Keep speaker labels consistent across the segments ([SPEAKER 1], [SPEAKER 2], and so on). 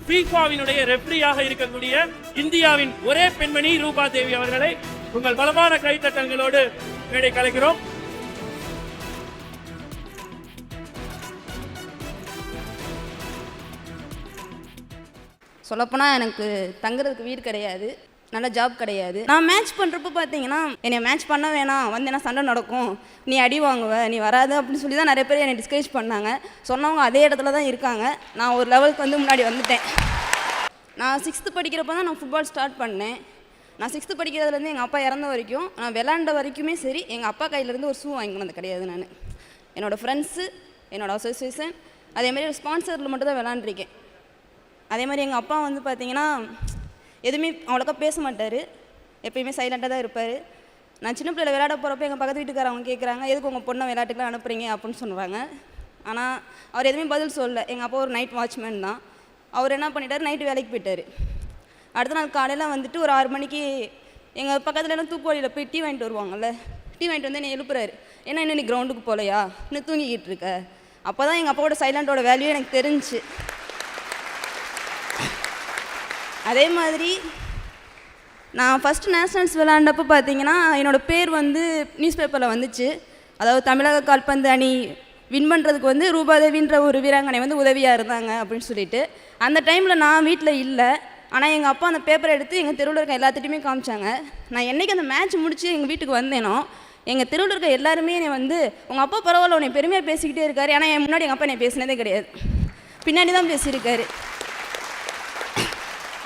[SPEAKER 1] ஃபீஃபாவினுடைய ரெஃப்ரியாக இருக்கக்கூடிய இந்தியாவின் ஒரே பெண்மணி ரூபா தேவி அவர்களை உங்கள் பலமான கைத்தட்டங்களோடு மேடை கலைக்கிறோம்.
[SPEAKER 2] சொல்லப்போனால் எனக்கு தங்குறதுக்கு வீடு கிடையாது, நல்ல ஜாப் கிடையாது. நான் மேட்ச் பண்ணுறப்ப பார்த்தீங்கன்னா என்னை மேட்ச் பண்ண வேணாம், வந்து என்ன சண்டை நடக்கும், நீ அடி வாங்குவ, நீ வராது அப்படின்னு சொல்லி தான் நிறைய பேர் என்னை டிஸ்கரேஜ் பண்ணாங்க. சொன்னவங்க அதே இடத்துல தான் இருக்காங்க. நான் ஒரு லெவலுக்கு வந்து முன்னாடி வந்துட்டேன். நான் 6th படிக்கிறப்ப தான் நான் ஃபுட்பால் ஸ்டார்ட் பண்ணேன். நான் 6th படிக்கிறதுலேருந்து எங்கள் அப்பா இறந்த வரைக்கும், நான் விளாண்ட வரைக்குமே சரி, எங்கள் அப்பா கையிலேருந்து ஒரு ஷூ வாங்கினது கிடையாது. நான் என்னோடய ஃப்ரெண்ட்ஸு, என்னோடய அசோசியேஷன், அதேமாதிரி ஒரு ஸ்பான்சரில் மட்டும் தான் விளாண்டுருக்கேன். அதே மாதிரி எங்கள் அப்பா வந்து பார்த்திங்கன்னா எதுவுமே அவ்வளோக்கா பேச மாட்டார், எப்பயுமே சைலண்ட்டாக தான் இருப்பார். நான் சின்ன பிள்ளைல விளையாட போகிறப்ப எங்கள் பக்கத்து வீட்டுக்காரவங்க கேட்குறாங்க, எதுக்கு உங்கள் பொண்ணை விளையாட்டுக்கெலாம் அனுப்புகிறீங்க அப்படின்னு சொல்கிறாங்க. ஆனால் அவர் எதுவுமே பதில் சொல்லலை. எங்கள் அப்பா ஒரு நைட் வாட்ச்மேன் தான். அவர் என்ன பண்ணிட்டார், நைட்டு வேலைக்கு போயிட்டார். அடுத்த நாள் காலையில் வந்துட்டு ஒரு 6 மணிக்கு எங்கள் பக்கத்துலலாம் தூக்குவாளியில் போய் டீ வாங்கிட்டு வருவாங்கள்ல, டீ வாங்கிட்டு வந்து என்னை எழுப்புறாரு. ஏன்னா இன்னும் நீ கிரவுண்டுக்கு போகலையா, இன்னும் தூங்கிக்கிட்டு இருக்க. அப்போ தான் எங்கள் அப்பாவோட சைலண்ட்டோட வேல்யூ எனக்கு தெரிஞ்சிச்சு. அதே மாதிரி நான் ஃபஸ்ட்டு நேஷ்னல்ஸ் விளாண்டப்போ பார்த்தீங்கன்னா என்னோடய பேர் வந்து நியூஸ் பேப்பரில் வந்துச்சு. அதாவது தமிழக கால்பந்து அணி வின் பண்ணுறதுக்கு வந்து ரூபாதேவின்ற ஒரு வீராங்கனை வந்து உதவியாக இருந்தாங்க அப்படின்னு சொல்லிட்டு. அந்த டைமில் நான் வீட்டில் இல்லை. ஆனால் எங்கள் அப்பா அந்த பேப்பரை எடுத்து எங்கள் தெருவில் இருக்க எல்லாத்திட்டையுமே காமிச்சாங்க. நான் என்றைக்கு அந்த மேட்ச் முடித்து எங்கள் வீட்டுக்கு வந்தேனோ, எங்கள் தெருவில் இருக்க எல்லாருமே என்னை வந்து உங்கள் அப்பா பரவாயில்ல, உன்னை பெருமையாக பேசிக்கிட்டே இருக்காரு. ஏன்னா என் முன்னாடி எங்கள் அப்பா என்னை பேசினதே கிடையாது, பின்னாடி தான் பேசியிருக்காரு.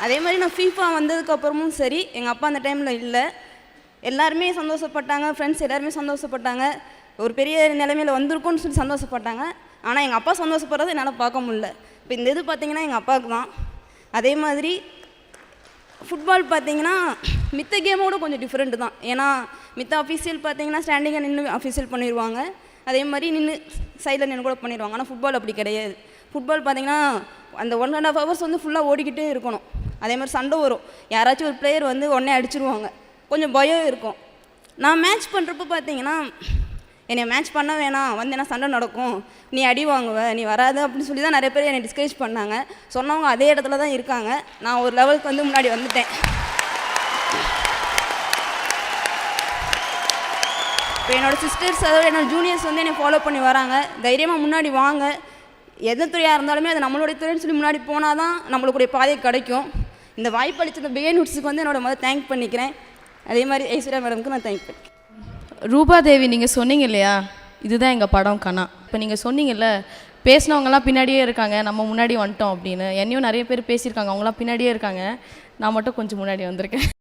[SPEAKER 2] அதே மாதிரி நான் ஃபீஃபா வந்ததுக்கப்புறமும் சரி, எங்கள் அப்பா அந்த டைமில் இல்லை. எல்லாருமே சந்தோஷப்பட்டாங்க, ஃப்ரெண்ட்ஸ் எல்லாருமே சந்தோஷப்பட்டாங்க, ஒரு பெரிய நிலைமையில் வந்திருக்கோன்னு சொல்லி சந்தோஷப்பட்டாங்க. ஆனால் எங்கள் அப்பா சந்தோஷப்படுறதை என்னால் பார்க்க முடியல. இப்போ இந்த இது பார்த்திங்கன்னா எங்கள் அப்பாவுக்கு தான். அதே மாதிரி ஃபுட்பால் பார்த்திங்கன்னா மித்த கேமோட கொஞ்சம் டிஃப்ரெண்ட்டு தான். ஏன்னா மித்த அஃபீஷியல் பார்த்திங்கன்னா ஸ்டாண்டிங்காக நின்று அஃபீஷியல் பண்ணிடுவாங்க, அதே மாதிரி நின்று சைடில் நின்று கூட பண்ணிடுவாங்க. ஆனால் ஃபுட்பால் அப்படி கிடையாது. ஃபுட்பால் பார்த்திங்கன்னா அந்த 1.5 hours வந்து ஃபுல்லாக ஓடிக்கிட்டே இருக்கணும். அதே மாதிரி சண்டை வரும், யாராச்சும் ஒரு பிளேயர் வந்து உடனே அடிச்சிருவாங்க, கொஞ்சம் பயம் இருக்கும். நான் மேட்ச் பண்ணுறப்ப பார்த்தீங்கன்னா என்னை மேட்ச் பண்ண வேணாம், வந்து என்ன சண்டை நடக்கும், நீ அடி வாங்குவ, நீ வராது அப்படின்னு சொல்லி தான் நிறைய பேர் என்னை டிஸ்கரேஜ் பண்ணாங்க. சொன்னவங்க அதே இடத்துல தான் இருக்காங்க. நான் ஒரு லெவலுக்கு வந்து முன்னாடி வந்துட்டேன். இப்போ என்னோடய சிஸ்டர்ஸ், அதாவது என்னோடய ஜூனியர்ஸ் வந்து என்னை ஃபாலோ பண்ணி வராங்க. தைரியமாக முன்னாடி வாங்க, எந்த துறையாக இருந்தாலுமே அது நம்மளுடைய துறைன்னு சொல்லி முன்னாடி போனால் தான் நம்மளுக்குடைய பாதை கிடைக்கும். இந்த வாய்ப்பு அளித்த இந்த பிஎன் ஹுட்ஸுக்கு வந்து என்னோட முதல் தேங்க் பண்ணிக்கிறேன். அதே மாதிரி ஐஸ்வர்யா மேடமுக்கு நான் தேங்க் பண்ணிக்கிறேன்.
[SPEAKER 3] ரூபாதேவி, நீங்கள் சொன்னீங்க இல்லையா, இதுதான் எங்கள் படம் கனா. இப்போ நீங்கள் சொன்னீங்கல்ல, பேசினவங்கலாம் பின்னாடியே இருக்காங்க, நம்ம முன்னாடி வந்துட்டோம் அப்படின்னு. என்னையும் நிறைய பேர் பேசியிருக்காங்க, அவங்களாம் பின்னாடியே இருக்காங்க, நான் மட்டும் கொஞ்சம் முன்னாடி வந்திருக்கேன்.